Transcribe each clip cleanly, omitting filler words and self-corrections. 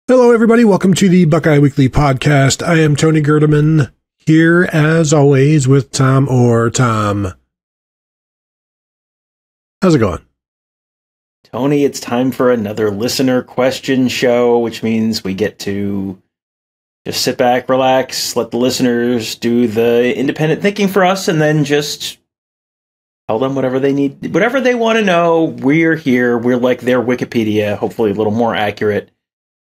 Hello, everybody. Welcome to the Buckeye Weekly Podcast. I am Tony Gerdeman, here as always with Tom Orr. Tom, how's it going? Tony, it's time for another listener question show, which means we get to just sit back, relax, let the listeners do the independent thinking for us, and then just tell them whatever they need, whatever they want to know. We're here. We're like their Wikipedia, hopefully a little more accurate.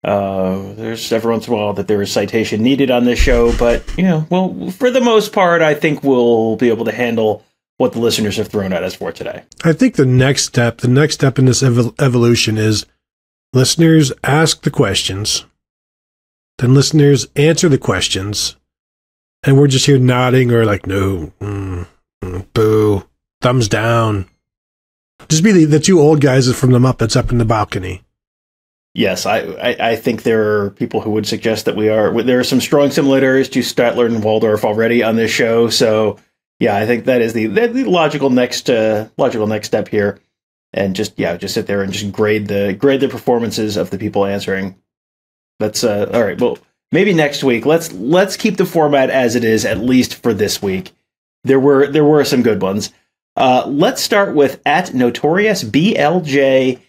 There's every once in a while that there is citation needed on this show, but, well, for the most part, I think we'll be able to handle what the listeners have thrown at us for today. I think the next step in this evolution is listeners ask the questions, then listeners answer the questions, and we're just here nodding or like, no, boo, thumbs down. Just be the two old guys from the Muppets up in the balcony. Yes, I think there are people who would suggest that there are some strong similarities to Statler and Waldorf already on this show. So, yeah, I think that is the logical next step here, and just sit there and just grade the performances of the people answering. That's all right. Well, maybe next week. Let's keep the format as it is, at least for this week. There were some good ones. Let's start with @NotoriousBLJ.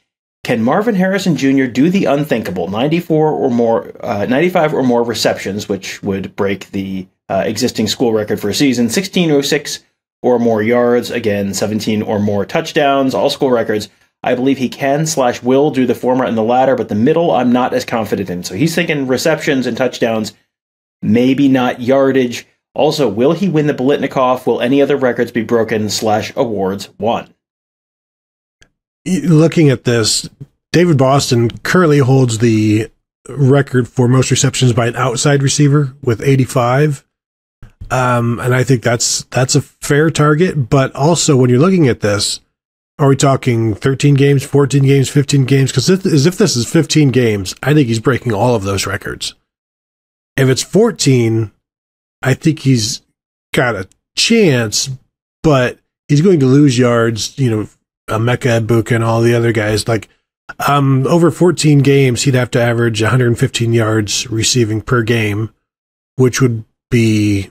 Can Marvin Harrison Jr. do the unthinkable, 95 or more receptions, which would break the existing school record for a season, 1606 or more yards, again, 17 or more touchdowns, all school records? I believe he can/will do the former and the latter, but the middle I'm not as confident in. So he's thinking receptions and touchdowns, maybe not yardage. Also, will he win the Biletnikoff? Will any other records be broken/awards won? Looking at this, David Boston currently holds the record for most receptions by an outside receiver with 85. And I think that's a fair target. But also, when you're looking at this, are we talking 13 games, 14 games, 15 games? Because if this is 15 games, I think he's breaking all of those records. If it's 14, I think he's got a chance, but he's going to lose yards, Mecca, Ibuka, and all the other guys. Like, over 14 games, he'd have to average 115 yards receiving per game, which would be,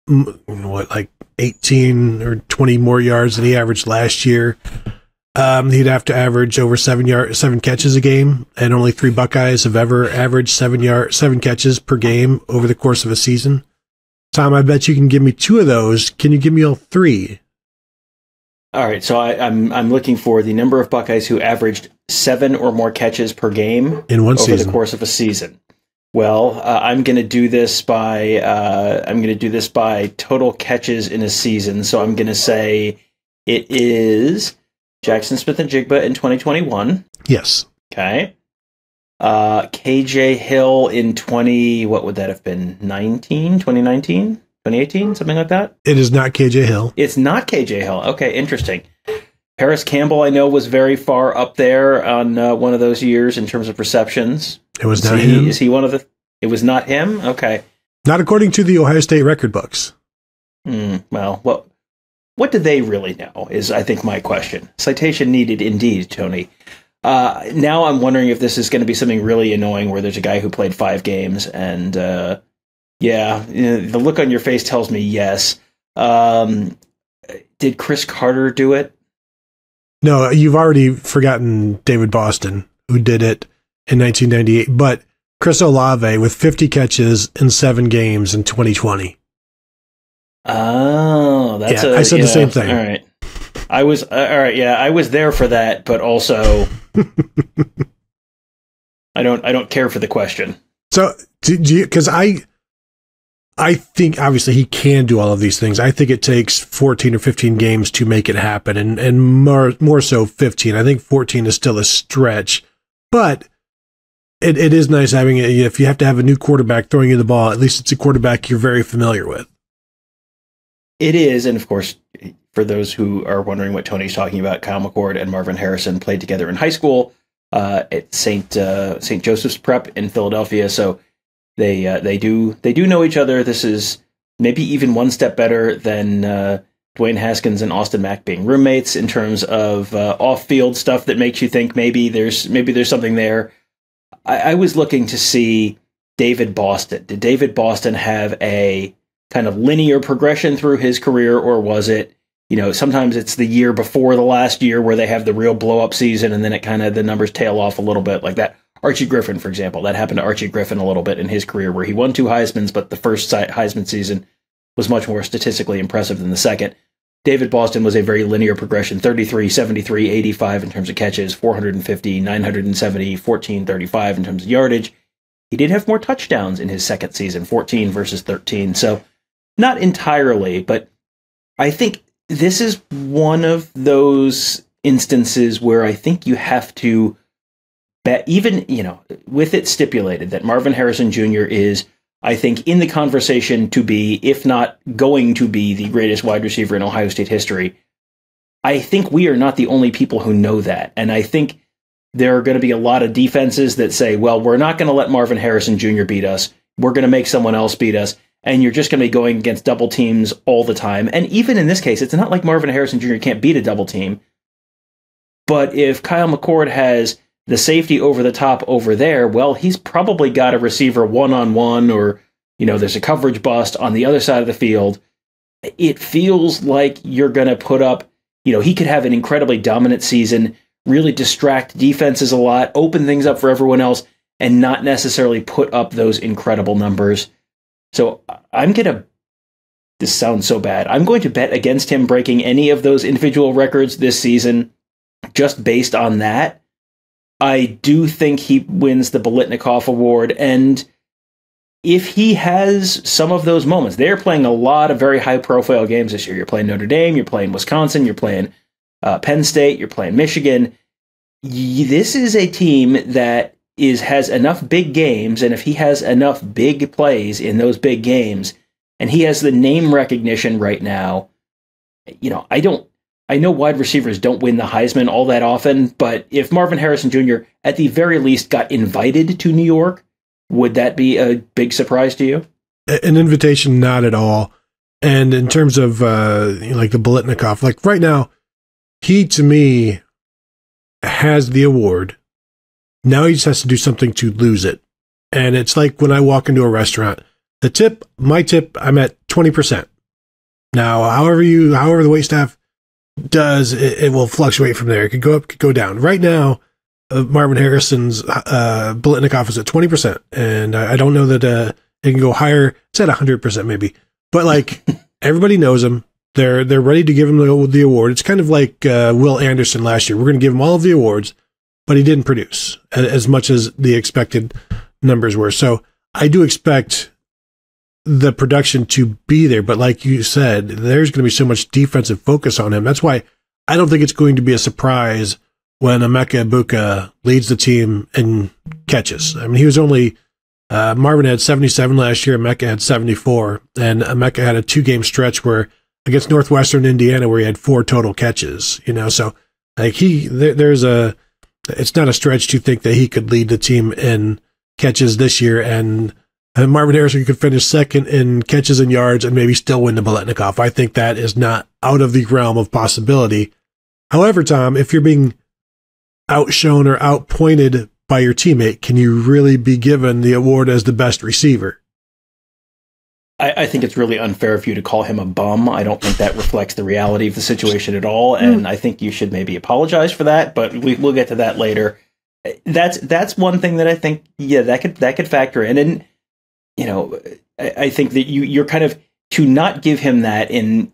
18 or 20 more yards than he averaged last year. He'd have to average over 7 catches a game, and only 3 Buckeyes have ever averaged 7 catches per game over the course of a season. Tom, I bet you can give me 2 of those. Can you give me all 3? All right, so I'm looking for the number of Buckeyes who averaged 7 or more catches per game in one over season. The course of a season. Well, I'm going to do this by total catches in a season. So I'm going to say it is Jackson Smith-Njigba in 2021. Yes. Okay. KJ Hill in 2019, 2018, something like that? It is not KJ Hill. It's not KJ Hill. Okay, interesting. Paris Campbell, I know, was very far up there on one of those years in terms of receptions. It was not him. Is he one of the... It was not him? Okay. Not according to the Ohio State record books. Well, what do they really know is, I think, my question. Citation needed indeed, Tony. Now I'm wondering if this is going to be something really annoying where there's a guy who played 5 games and... the look on your face tells me yes. Did Chris Carter do it? No, you've already forgotten David Boston, who did it in 1998. But Chris Olave with 50 catches in 7 games in 2020. Oh, I said the same thing. All right. I was there for that, but also I don't care for the question. So, because I think, obviously, he can do all of these things. I think it takes 14 or 15 games to make it happen, and more so 15. I think 14 is still a stretch, but it is nice having it. If you have to have a new quarterback throwing you the ball, at least it's a quarterback you're very familiar with. It is, and of course, for those who are wondering what Tony's talking about, Kyle McCord and Marvin Harrison played together in high school at St. Joseph's Prep in Philadelphia, so They do know each other. This is maybe even one step better than Dwayne Haskins and Austin Mack being roommates in terms of off-field stuff that makes you think maybe there's something there. I was looking to see David Boston. Did David Boston have a kind of linear progression through his career, or was it, sometimes it's the year before the last year where they have the real blow-up season, and then it kind of, the numbers tail off a little bit like that. Archie Griffin, for example, that happened to Archie Griffin a little bit in his career, where he won 2 Heismans, but the first Heisman season was much more statistically impressive than the second. David Boston was a very linear progression, 33, 73, 85 in terms of catches, 450, 970, 14, 35 in terms of yardage. He did have more touchdowns in his second season, 14 versus 13. So not entirely, but I think this is one of those instances where I think you have to bet, even, with it stipulated that Marvin Harrison Jr. is, I think, in the conversation to be, if not going to be, the greatest wide receiver in Ohio State history. I think we are not the only people who know that. And I think there are going to be a lot of defenses that say, well, we're not going to let Marvin Harrison Jr. beat us. We're going to make someone else beat us. And you're just going to be going against double teams all the time. And even in this case, it's not like Marvin Harrison Jr. can't beat a double team. But if Kyle McCord has the safety over the top over there, well, he's probably got a receiver one-on-one, or, there's a coverage bust on the other side of the field. It feels like you're going to put up, he could have an incredibly dominant season, really distract defenses a lot, open things up for everyone else, and not necessarily put up those incredible numbers. So this sounds so bad, I'm going to bet against him breaking any of those individual records this season, just based on that. I do think he wins the Biletnikoff Award, and if he has some of those moments, they're playing a lot of very high-profile games this year. You're playing Notre Dame, you're playing Wisconsin, you're playing Penn State, you're playing Michigan. This is a team that has enough big games, and if he has enough big plays in those big games, and he has the name recognition right now, I know wide receivers don't win the Heisman all that often, but if Marvin Harrison Jr. at the very least got invited to New York, would that be a big surprise to you? An invitation, not at all. And in terms of like the Biletnikoff, like right now, he to me has the award. Now he just has to do something to lose it. And it's like when I walk into a restaurant, my tip, I'm at 20%. Now, however the waitstaff does, it will fluctuate from there. It could go up, could go down. Right now, Marvin Harrison's Biletnikoff is at 20%, and I don't know that it can go higher. It's at 100% maybe, but like everybody knows him. They're ready to give him the award. It's kind of like Will Anderson last year. We're going to give him all of the awards, but he didn't produce as much as the expected numbers were. So I do expect the production to be there, but like you said, there's going to be so much defensive focus on him. That's why I don't think it's going to be a surprise when Emeka Egbuka leads the team in catches. I mean, he was only Marvin had 77 last year, Emeka had 74, and Emeka had a 2-game stretch where against Northwestern Indiana where he had 4 total catches. So like it's not a stretch to think that he could lead the team in catches this year, and Marvin Harrison could finish second in catches and yards and maybe still win the Biletnikoff. I think that is not out of the realm of possibility. However, Tom, if you're being outshone or outpointed by your teammate, can you really be given the award as the best receiver? I think it's really unfair of you to call him a bum. I don't think that reflects the reality of the situation at all, and I think you should maybe apologize for that, but we'll get to that later. That's one thing that I think, that could factor in. And I think that you're kind of, to not give him that in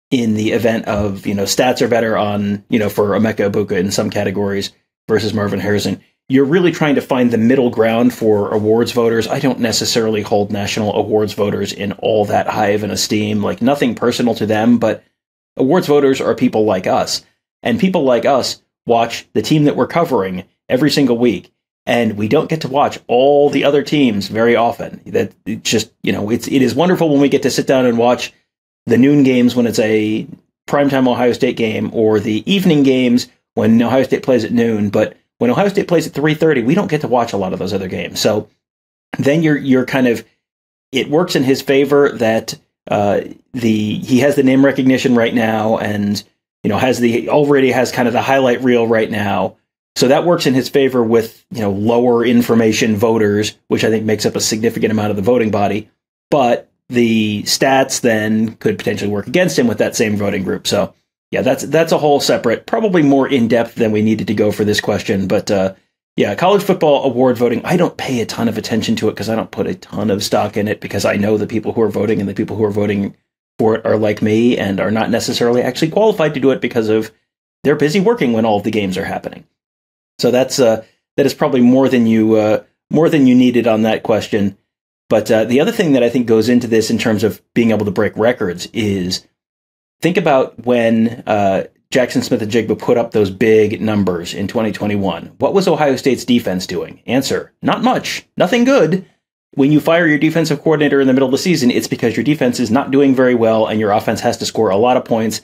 the event of, stats are better on, for Emeka Egbuka in some categories versus Marvin Harrison, you're really trying to find the middle ground for awards voters. I don't necessarily hold national awards voters in all that high of an esteem, like nothing personal to them, but awards voters are people like us, and people like us watch the team that we're covering every single week. And we don't get to watch all the other teams very often. That it just, it is wonderful when we get to sit down and watch the noon games when it's a primetime Ohio State game, or the evening games when Ohio State plays at noon. But when Ohio State plays at 3:30, we don't get to watch a lot of those other games. So then you're kind of, it works in his favor that he has the name recognition right now, and already has kind of the highlight reel right now. So that works in his favor with, lower information voters, which I think makes up a significant amount of the voting body. But the stats then could potentially work against him with that same voting group. So yeah, that's a whole separate, probably more in-depth than we needed to go for this question. But college football award voting, I don't pay a ton of attention to it because I don't put a ton of stock in it, because I know the people who are voting and the people who are voting for it are like me and are not necessarily actually qualified to do it because of they're busy working when all of the games are happening. So that is probably more than you needed on that question. But the other thing that I think goes into this in terms of being able to break records is think about when Jackson Smith-Njigba put up those big numbers in 2021. What was Ohio State's defense doing? Answer, not much. Nothing good. When you fire your defensive coordinator in the middle of the season, it's because your defense is not doing very well and your offense has to score a lot of points.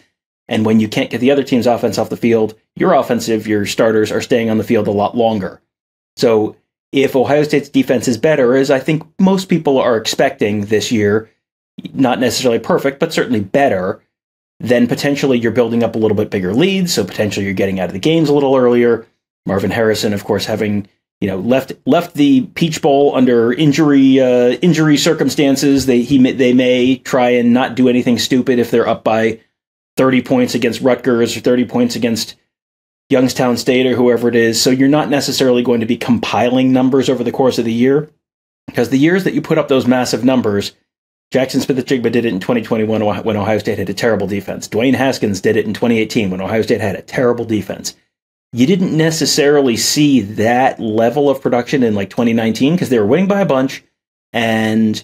And when you can't get the other team's offense off the field, your starters are staying on the field a lot longer. So if Ohio State's defense is better, as I think most people are expecting this year, not necessarily perfect, but certainly better, then potentially you're building up a little bit bigger leads. So potentially you're getting out of the games a little earlier. Marvin Harrison, of course, having left the Peach Bowl under injury circumstances. They may try and not do anything stupid if they're up by 30 points against Rutgers or 30 points against Youngstown State or whoever it is. So you're not necessarily going to be compiling numbers over the course of the year, because the years that you put up those massive numbers, Jackson Smith-Njigba did it in 2021 when Ohio State had a terrible defense. Dwayne Haskins did it in 2018 when Ohio State had a terrible defense. You didn't necessarily see that level of production in like 2019 because they were winning by a bunch and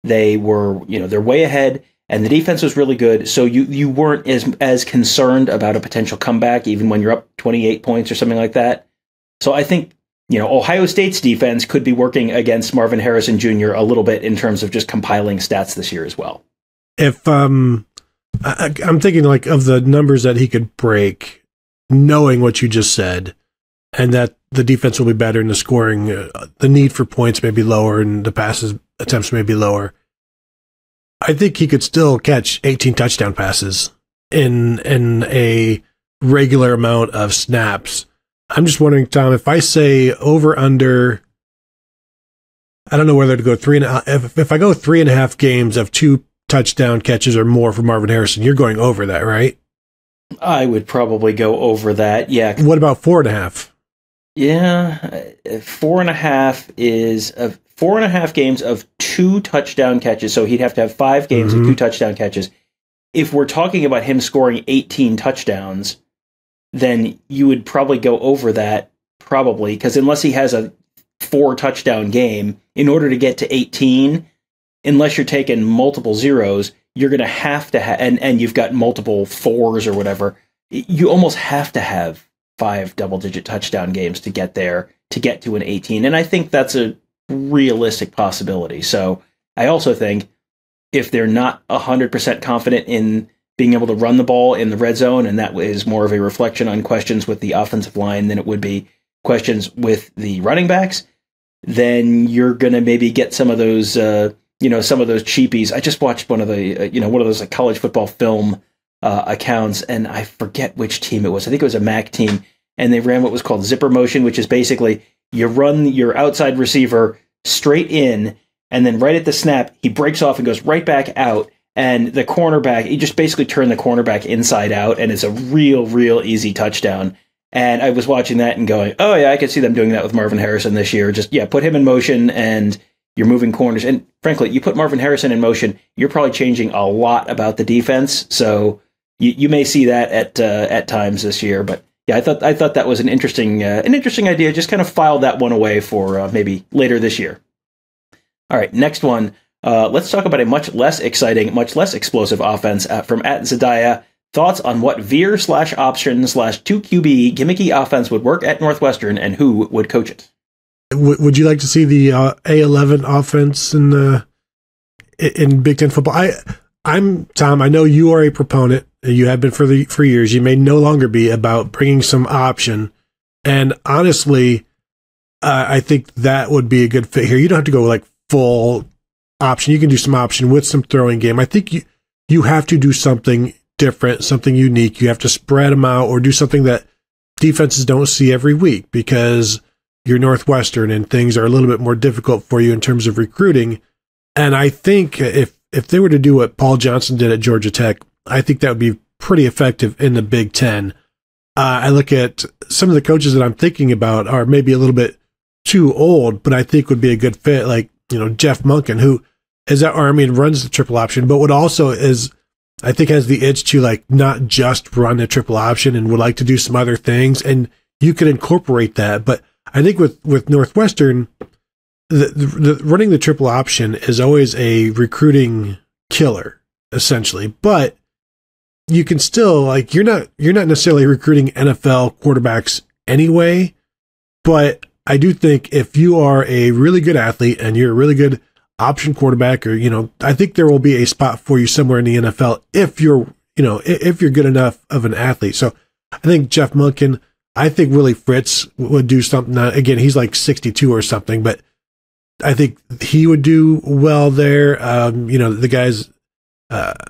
they were, they're way ahead and the defense was really good. So you weren't as concerned about a potential comeback even when you're up 28 points or something like that. So I think, Ohio State's defense could be working against Marvin Harrison Jr. a little bit in terms of just compiling stats this year as well. If I'm thinking like of the numbers that he could break, knowing what you just said, and that the defense will be better and the scoring, the need for points may be lower and the passes attempts may be lower, I think he could still catch 18 touchdown passes in a regular amount of snaps. I'm just wondering, Tom, if I say over under, I don't know whether to go 3.5. If I go 3.5 games of 2 touchdown catches or more for Marvin Harrison, you're going over that, right? I would probably go over that. Yeah. What about 4.5? Yeah, 4.5 is 4.5 games of 2 touchdown catches. So he'd have to have 5 games of 2 touchdown catches. If we're talking about him scoring 18 touchdowns, then you would probably go over that, probably, because unless he has a 4 touchdown game, in order to get to 18, unless you're taking multiple zeros, you're going to have to have, and you've got multiple 4s or whatever, you almost have to have 5 double-digit touchdown games to get there, to get to an 18. And I think that's a realistic possibility. So I also think if they're not 100% confident in being able to run the ball in the red zone, and that is more of a reflection on questions with the offensive line than it would be questions with the running backs, then you're going to maybe get some of those, some of those cheapies. I just watched one of the, one of those like college football film accounts, and I forget which team it was. I think it was a MAC team, and they ran what was called zipper motion, which is basically you run your outside receiver straight in, and then right at the snap, he breaks off and goes right back out. And the cornerback, he just basically turned the cornerback inside out, and it's a real easy touchdown. And I was watching that and going, oh yeah, I could see them doing that with Marvin Harrison this year. Just, put him in motion and you're moving corners. And frankly, you put Marvin Harrison in motion, you're probably changing a lot about the defense. So you may see that at times this year. But yeah, I thought that was an interesting idea. Just kind of filed that one away for maybe later this year. All right, next one. Let's talk about a much less exciting, much less explosive offense from @Zadaya. Thoughts on what veer/option/2QB gimmicky offense would work at Northwestern and who would coach it? Would you like to see the A11 offense in Big Ten football? I'm Tom. I know you are a proponent. You have been for years. You may no longer be, about bringing some option. And honestly, I think that would be a good fit here. You don't have to go like full option. You can do some option with some throwing game. I think you have to do something different, something unique. You have to spread them out or do something that defenses don't see every week because you're Northwestern and things are a little bit more difficult for you in terms of recruiting. And I think if they were to do what Paul Johnson did at Georgia Tech, I think that would be pretty effective in the Big Ten. I look at some of the coaches that I'm thinking about are maybe a little bit too old, but I think would be a good fit, like, Jeff Monken, who is at Army and runs the triple option, but what also is, I think, has the itch to like not just run the triple option and would like to do some other things, and you could incorporate that. But I think with Northwestern, the running the triple option is always a recruiting killer, essentially. But you can still, like, you're not necessarily recruiting NFL quarterbacks anyway. But I do think if you are a really good athlete and you're a really good option quarterback, or I think there will be a spot for you somewhere in the NFL if you're good enough of an athlete. So I think Jeff Monken, I think Willie Fritz would do something. Again, he's like 62 or something, but I think he would do well there. The guys,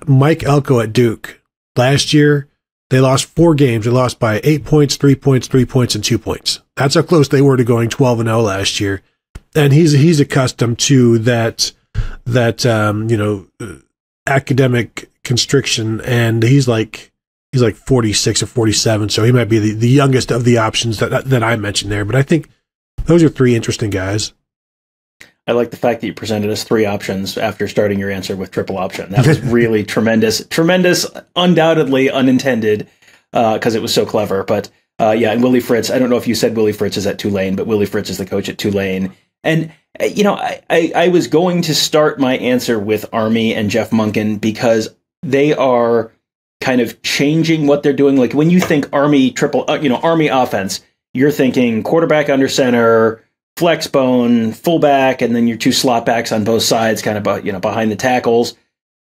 Mike Elko at Duke last year, they lost 4 games. They lost by 8 points, 3 points, 3 points, and 2 points. That's how close they were to going 12-0 last year. And he's accustomed to that academic constriction, and he's like 46 or 47, so he might be the youngest of the options that I mentioned there. But I think those are 3 interesting guys. I like the fact that you presented us 3 options after starting your answer with triple option. That was really tremendous, undoubtedly unintended, because it was so clever. But and Willie Fritz, I don't know if you said Willie Fritz is at Tulane, but Willie Fritz is the coach at Tulane. And, I was going to start my answer with Army and Jeff Monken because they are kind of changing what they're doing. Like when you think Army Army offense, you're thinking quarterback under center, flex bone, fullback, and then your 2 slot backs on both sides, kind of, behind the tackles.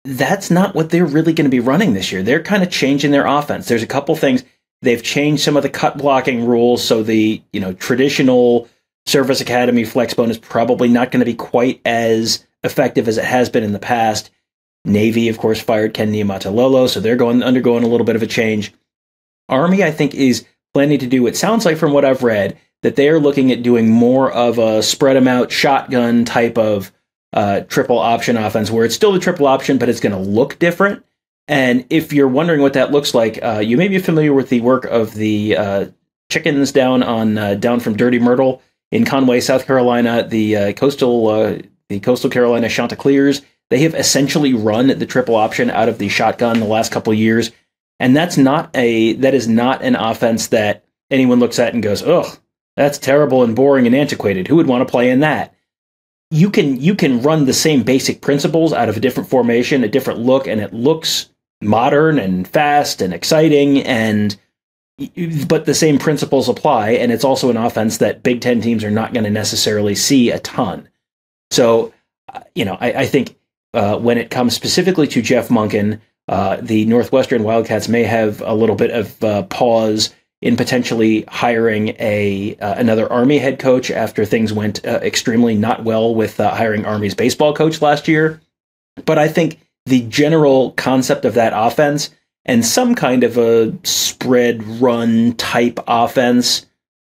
That's not what they're really going to be running this year. They're kind of changing their offense. There's a couple things. They've changed some of the cut blocking rules. So the, traditional Service Academy flex bone is probably not going to be quite as effective as it has been in the past. Navy, of course, fired Ken Niumatalolo, so they're undergoing a little bit of a change. Army, I think, is planning to do, it sounds like from what I've read, that they are looking at doing more of a spread them out shotgun type of triple option offense, where it's still the triple option, but it's going to look different. And if you're wondering what that looks like, you may be familiar with the work of the chickens down from Dirty Myrtle in Conway, South Carolina, the coastal Carolina Chanticleers. They have essentially run the triple option out of the shotgun the last couple of years, and that is not an offense that anyone looks at and goes, "Ugh, that's terrible and boring and antiquated. Who would want to play in that?" You can run the same basic principles out of a different formation, a different look, and it looks modern and fast and exciting, but the same principles apply, and it's also an offense that Big Ten teams are not going to necessarily see a ton. So, I think when it comes specifically to Jeff Monken, the Northwestern Wildcats may have a little bit of pause in potentially hiring another Army head coach after things went extremely not well with hiring Army's baseball coach last year. But I think the general concept of that offense and some kind of a spread run type offense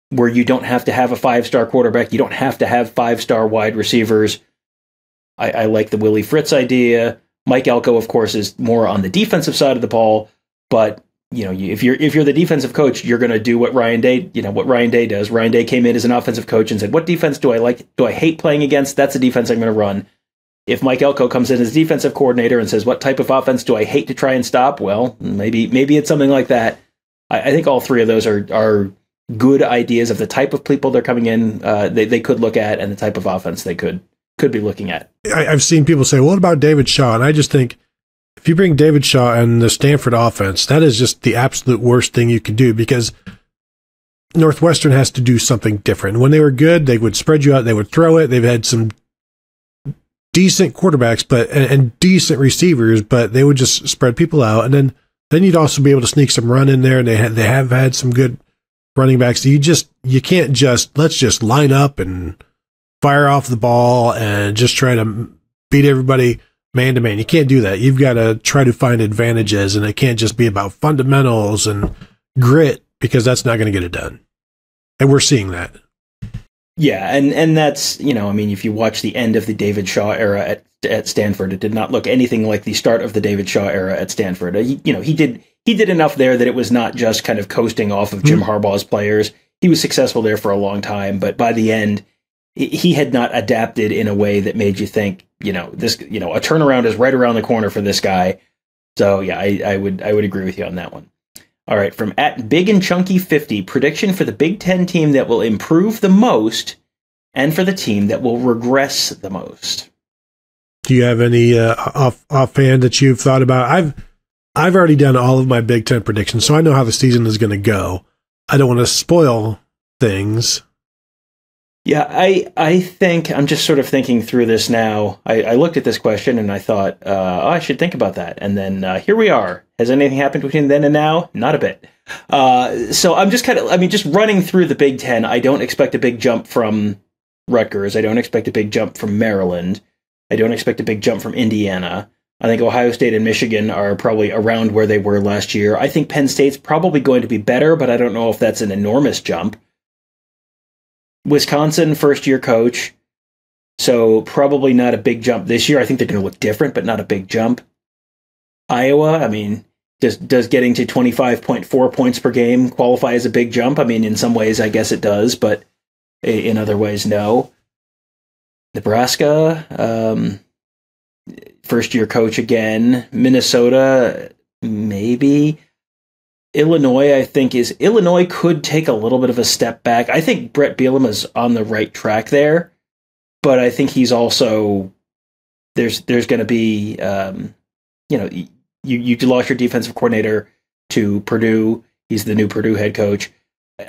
where you don't have to have a 5-star quarterback, you don't have to have 5-star wide receivers. I like the Willie Fritz idea. Mike Elko, of course, is more on the defensive side of the ball, but if you're the defensive coach, you're going to do what Ryan Day does. Ryan Day came in as an offensive coach and said, "What defense do I like? Do I hate playing against? That's the defense I'm going to run." If Mike Elko comes in as defensive coordinator and says, "What type of offense do I hate to try and stop?" Well, maybe it's something like that. I think all 3 of those are good ideas of the type of people they're coming in. They could look at, and the type of offense they could be looking at. I've seen people say, "What about David Shaw?" And I just think, if you bring David Shaw and the Stanford offense, that is just the absolute worst thing you could do, because Northwestern has to do something different. When they were good, they would spread you out, they would throw it. They've had some decent quarterbacks and decent receivers, but they would just spread people out. And then you'd also be able to sneak some run in there, and they have had some good running backs. You can't just, let's just line up and fire off the ball and just try to beat everybody man to man. You can't do that. You've got to try to find advantages, and it can't just be about fundamentals and grit, because that's not going to get it done. And we're seeing that. Yeah, and that's, I mean, if you watch the end of the David Shaw era at Stanford, it did not look anything like the start of the David Shaw era at Stanford. He did enough there that it was not just kind of coasting off of Jim Harbaugh's players. He was successful there for a long time, but by the end, he had not adapted in a way that made you think, a turnaround is right around the corner for this guy. So yeah, I would agree with you on that one. All right, from at Big and Chunky 50, prediction for the Big Ten team that will improve the most and for the team that will regress the most. Do you have any offhand that you've thought about? I've already done all of my Big Ten predictions, so I know how the season is going to go. I don't want to spoil things. Yeah, I think I'm just sort of thinking through this now. I looked at this question and I thought, I should think about that. And then here we are. Has anything happened between then and now? Not a bit. So I'm just just running through the Big Ten. I don't expect a big jump from Rutgers. I don't expect a big jump from Maryland. I don't expect a big jump from Indiana. I think Ohio State and Michigan are probably around where they were last year. I think Penn State's probably going to be better, but I don't know if that's an enormous jump. Wisconsin, first-year coach, so probably not a big jump this year. I think they're going to look different, but not a big jump. Iowa, I mean, does getting to 25.4 points per game qualify as a big jump? I mean, in some ways, I guess it does, but in other ways, no. Nebraska, first-year coach again. Minnesota, maybe. Illinois, I think, Illinois could take a little bit of a step back. I think Brett Bielema is on the right track there, but I think he's also there's going to be you lost your defensive coordinator to Purdue. He's the new Purdue head coach.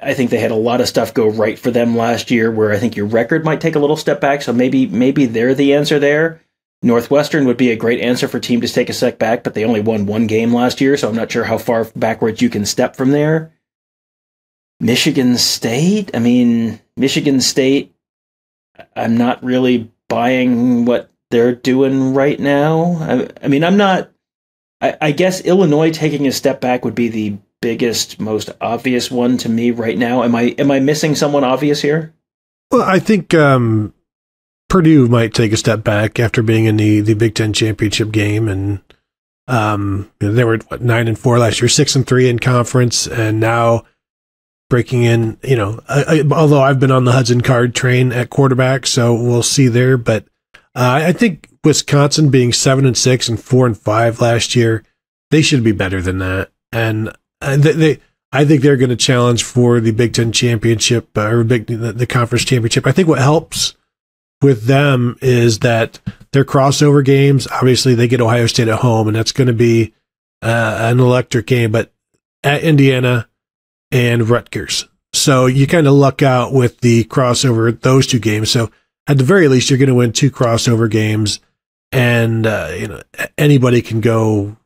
I think they had a lot of stuff go right for them last year, where I think your record might take a little step back. So maybe they're the answer there. Northwestern would be a great answer for a team to take a step back, but they only won one game last year, so I'm not sure how far backwards you can step from there. Michigan State, I'm not really buying what they're doing right now. I guess Illinois taking a step back would be the biggest, most obvious one to me right now. Am I missing someone obvious here? Well, I think Purdue might take a step back after being in the Big Ten championship game, and they were 9-4 last year, 6-3 in conference, and now breaking in. Although I've been on the Hudson Card train at quarterback, so we'll see there. But I think Wisconsin being 7-6 and 4-5 last year, they should be better than that, and I think they're going to challenge for the Big Ten championship or the conference championship. I think what helps with them is that their crossover games, obviously they get Ohio State at home, and that's going to be an electric game, but at Indiana and Rutgers. So you kind of luck out with the crossover, those two games. So at the very least, you're going to win two crossover games, and anybody can go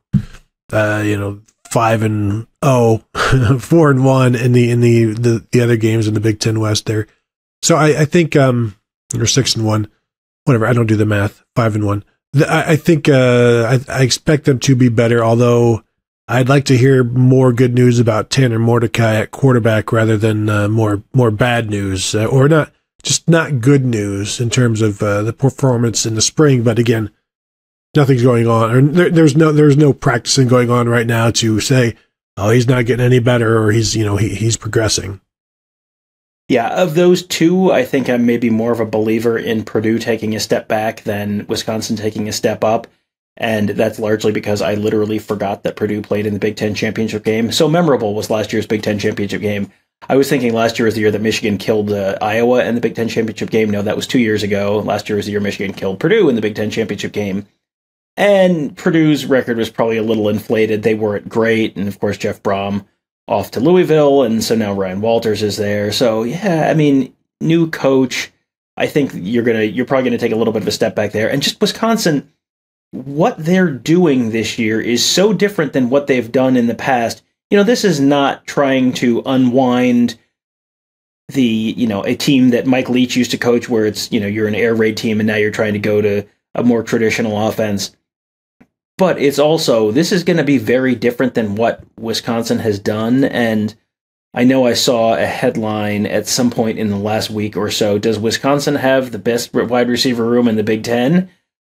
5-0, 4-1 in the other games in the Big Ten West there. So I think or 6-1, whatever. I don't do the math. 5-1. I think I expect them to be better. Although I'd like to hear more good news about Tanner Mordecai at quarterback rather than more bad news, or not good news in terms of the performance in the spring. But again, nothing's going on, or there's no practicing going on right now to say, oh, he's not getting any better, or he's progressing. Yeah, of those two, I think I'm maybe more of a believer in Purdue taking a step back than Wisconsin taking a step up. And that's largely because I literally forgot that Purdue played in the Big Ten championship game. So memorable was last year's Big Ten championship game. I was thinking last year was the year that Michigan killed Iowa in the Big Ten championship game. No, that was 2 years ago. Last year was the year Michigan killed Purdue in the Big Ten championship game. And Purdue's record was probably a little inflated. They weren't great. And of course, Jeff Brom off to Louisville, and so now Ryan Walters is there. So yeah, new coach. I think you're probably gonna take a little bit of a step back there. And just Wisconsin, what they're doing this year is so different than what they've done in the past. This is not trying to unwind a team that Mike Leach used to coach, where it's you're an air raid team and now you're trying to go to a more traditional offense. But it's also, this is going to be very different than what Wisconsin has done. And I know I saw a headline at some point in the last week or so. Does Wisconsin have the best wide receiver room in the Big Ten?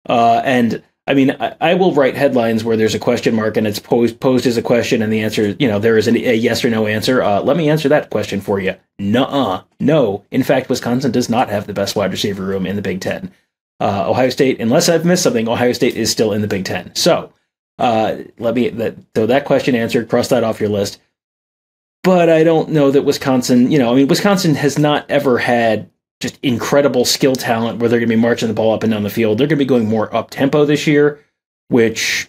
And I mean, I will write headlines where there's a question mark and it's posed as a question, and the answer, there is a yes or no answer. Let me answer that question for you. Nuh-uh. No. In fact, Wisconsin does not have the best wide receiver room in the Big Ten. Ohio State, unless I've missed something, Ohio State is still in the Big Ten. So that question answered, cross that off your list. But I don't know that Wisconsin, Wisconsin has not ever had just incredible skill talent where they're going to be marching the ball up and down the field. They're going to be going more up tempo this year, which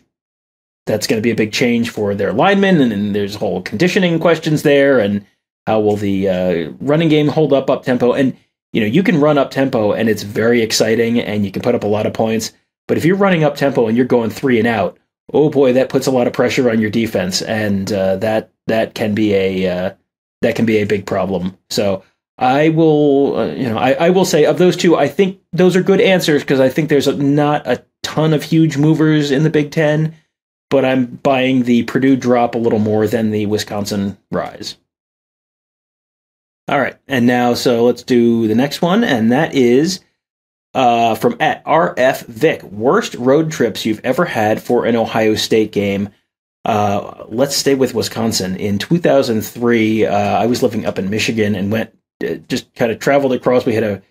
that's going to be a big change for their linemen. And there's whole conditioning questions there. And how will the running game hold up tempo? And, you can run up tempo and it's very exciting and you can put up a lot of points. But if you're running up tempo and you're going 3 and out, oh boy, that puts a lot of pressure on your defense. And that can be a big problem. So I will, I will say of those two, I think those are good answers because I think there's not a ton of huge movers in the Big Ten, but I'm buying the Purdue drop a little more than the Wisconsin rise. All right, and now, so let's do the next one, and that is from @RF Vic. Worst road trips you've ever had for an Ohio State game. Let's stay with Wisconsin. In 2003, I was living up in Michigan and went. Just kind of traveled across. We had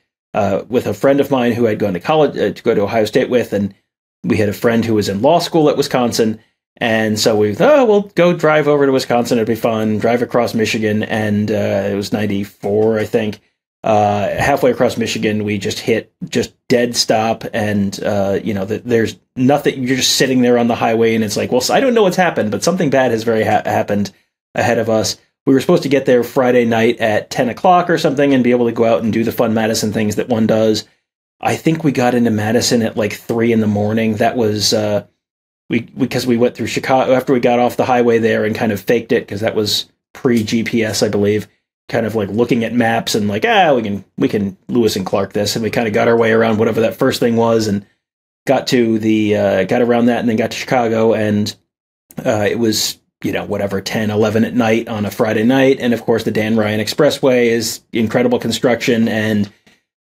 with a friend of mine who had gone to college to go to Ohio State with, and we had a friend who was in law school at Wisconsin, and so we'll go drive over to Wisconsin. It'd be fun. Drive across Michigan, and it was 94, I think. Halfway across Michigan, we just hit dead stop, and there's nothing. You're just sitting there on the highway, and it's like, well, I don't know what's happened, but something bad has happened ahead of us. We were supposed to get there Friday night at 10 o'clock or something and be able to go out and do the fun Madison things that one does. I think we got into Madison at like 3 a.m. That was because we went through Chicago after we got off the highway there and kind of faked it because that was pre-GPS, I believe. Kind of like looking at maps and like, we can Lewis and Clark this, and we kind of got our way around whatever that first thing was and got around that and then got to Chicago, and it was 10, 11 at night on a Friday night. And of course, the Dan Ryan Expressway is incredible construction. And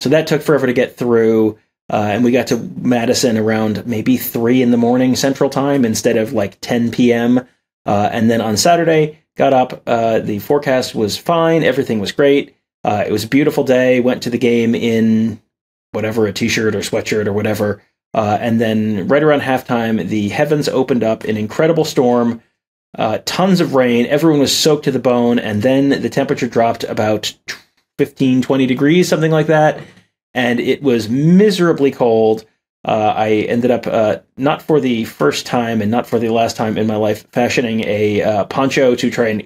so that took forever to get through. And we got to Madison around maybe 3 a.m. Central Time instead of like 10 p.m. And then on Saturday, got up. The forecast was fine. Everything was great. It was a beautiful day. Went to the game in whatever, a t-shirt or sweatshirt or whatever. And then right around halftime, the heavens opened up, an incredible storm. Tons of rain. Everyone was soaked to the bone. And then the temperature dropped about 15, 20 degrees, something like that. And it was miserably cold. I ended up, not for the first time and not for the last time in my life, fashioning a poncho to try and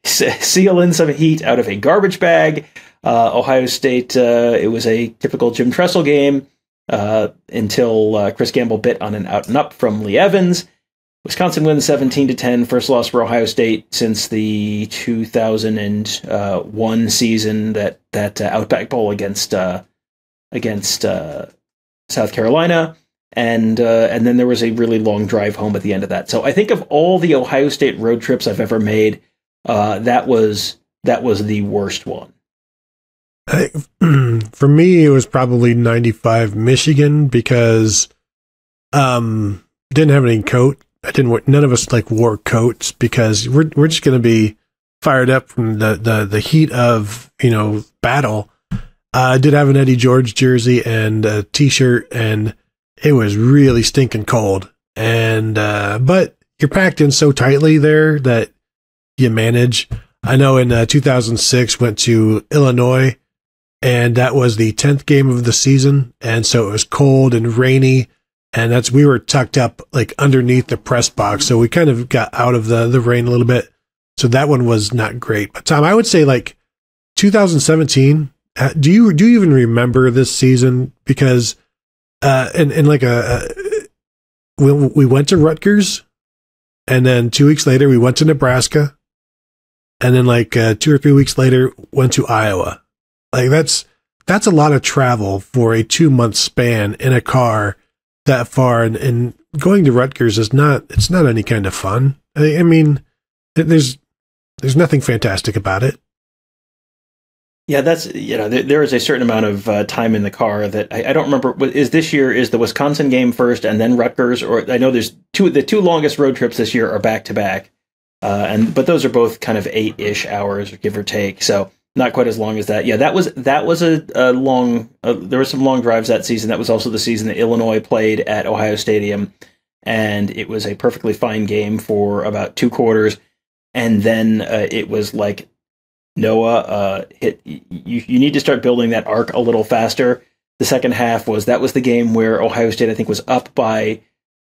seal in some heat out of a garbage bag. Ohio State, it was a typical Jim Tressel game until Chris Gamble bit on an out and up from Lee Evans. Wisconsin wins 17-10, first loss for Ohio State since the 2001 season, that Outback Bowl against South Carolina, and then there was a really long drive home at the end of that. So I think of all the Ohio State road trips I've ever made, that was the worst one. For me, it was probably 95 Michigan because didn't have any coat. None of us wore coats because we're just going to be fired up from the heat of battle. I did have an Eddie George jersey and a t-shirt, and it was really stinking cold. And but you're packed in so tightly there that you manage. I know in 2006 went to Illinois, and that was the 10th game of the season, and so it was cold and rainy. And we were tucked up underneath the press box. So we kind of got out of the rain a little bit. So that one was not great. But Tom, I would say 2017, do you even remember this season? Because, we went to Rutgers, and then 2 weeks later we went to Nebraska. And then 2 or 3 weeks later went to Iowa. That's a lot of travel for a 2-month span in a car that far, and going to Rutgers it's not any kind of fun. I mean, there's There's nothing fantastic about it. Yeah, that's, there is a certain amount of time in the car that I don't remember. Is the Wisconsin game first and then Rutgers? Or I know there's the two longest road trips this year are back to back. But those are both kind of 8-ish hours, give or take. So not quite as long as that. Yeah, that was a long, there were some long drives that season. That was also the season that Illinois played at Ohio Stadium. And it was a perfectly fine game for about 2 quarters. And then it was like, Noah, you need to start building that arc a little faster. The second half was the game where Ohio State, I think, was up by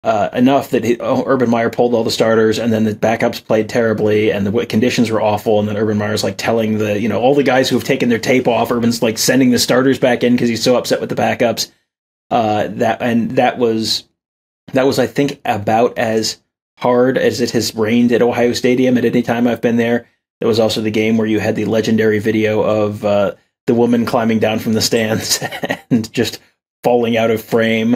enough that Urban Meyer pulled all the starters, and then the backups played terribly, and the conditions were awful. And then Urban Meyer's like telling all the guys who have taken their tape off. Urban's like sending the starters back in because he's so upset with the backups. That was I think about as hard as it has rained at Ohio Stadium at any time I've been there. There was also the game where you had the legendary video of the woman climbing down from the stands and just falling out of frame.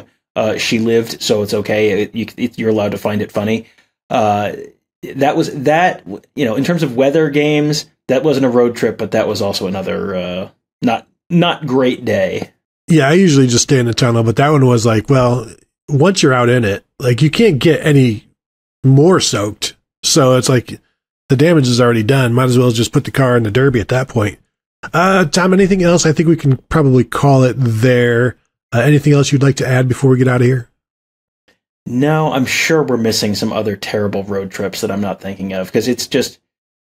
She lived, so it's okay. You're allowed to find it funny. That was that. In terms of weather games, that wasn't a road trip, but that was also another not great day. Yeah, I usually just stay in the tunnel, but that one was like, well, once you're out in it, like you can't get any more soaked. So it's like, the damage is already done. Might as well just put the car in the Derby at that point. Tom, anything else? I think we can probably call it there. Anything else you'd like to add before we get out of here? No, I'm sure we're missing some other terrible road trips that I'm not thinking of, because it's just,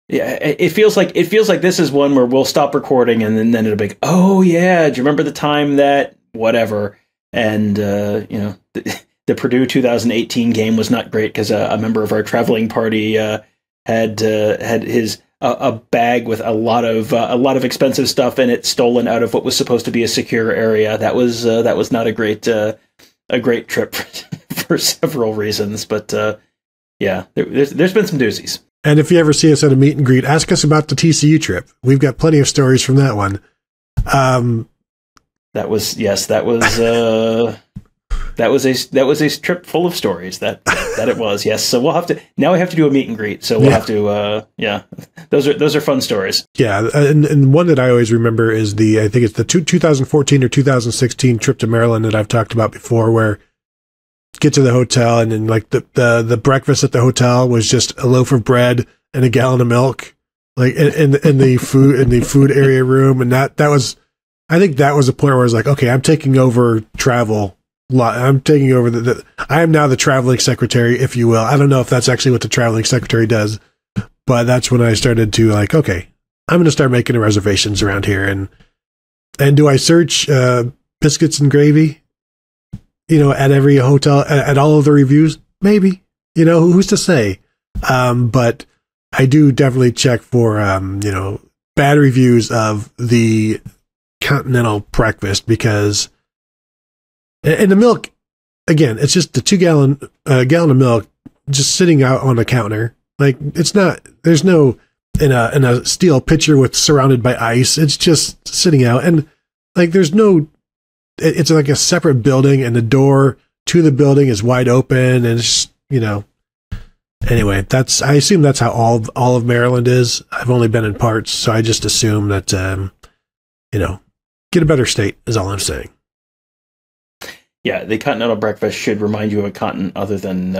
it feels like this is one where we'll stop recording and then it'll be like, oh yeah, do you remember the time that whatever? And the Purdue 2018 game was not great because a member of our traveling party had his a bag with a lot of expensive stuff in it stolen out of what was supposed to be a secure area. That was not a great trip for several reasons. But there's been some doozies. And if you ever see us at a meet and greet, ask us about the TCU trip. We've got plenty of stories from that one. That was a trip full of stories that it was. Yes. So we have to do a meet and greet. So we'll have to, those are fun stories. Yeah. And one that I always remember is I think it's the 2014 or 2016 trip to Maryland that I've talked about before, where get to the hotel and then like the breakfast at the hotel was just a loaf of bread and a gallon of milk, like in the food area room. And that was, I think that was a point where I was like, okay, I'm taking over travel. I'm taking over I am now the traveling secretary, if you will. I don't know if that's actually what the traveling secretary does, but that's when I started to like, okay, I'm going to start making reservations around here. And do I search biscuits and gravy, at every hotel, at all of the reviews? Maybe, who's to say? But I do definitely check for, bad reviews of the continental breakfast, because and the milk, again, it's just the 2-gallon gallon of milk just sitting out on the counter. Like there's no in a steel pitcher surrounded by ice. It's just sitting out, and like it's like a separate building, and the door to the building is wide open, and it's anyway. I assume that's how all of Maryland is. I've only been in parts, so I just assume that get a better state is all I'm saying. Yeah, the continental breakfast should remind you of a continent other than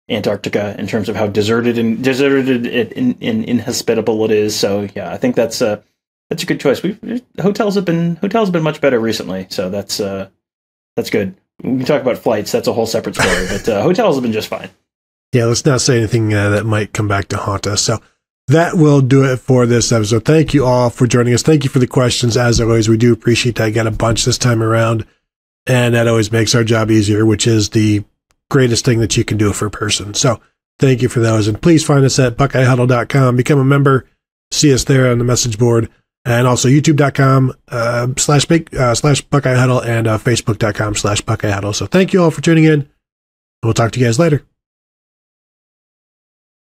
Antarctica in terms of how deserted and inhospitable it is. So yeah, I think that's a good choice. Hotels have been much better recently, so that's good. We can talk about flights. That's a whole separate story, but hotels have been just fine. Yeah, let's not say anything that might come back to haunt us. So that will do it for this episode. Thank you all for joining us. Thank you for the questions. As always, we do appreciate that. I got a bunch this time around. And that always makes our job easier, which is the greatest thing that you can do for a person. So thank you for those. And please find us at BuckeyeHuddle.com. Become a member. See us there on the message board. And also YouTube.com /Buckeye Huddle and Facebook.com /Buckeye Huddle. So thank you all for tuning in. We'll talk to you guys later.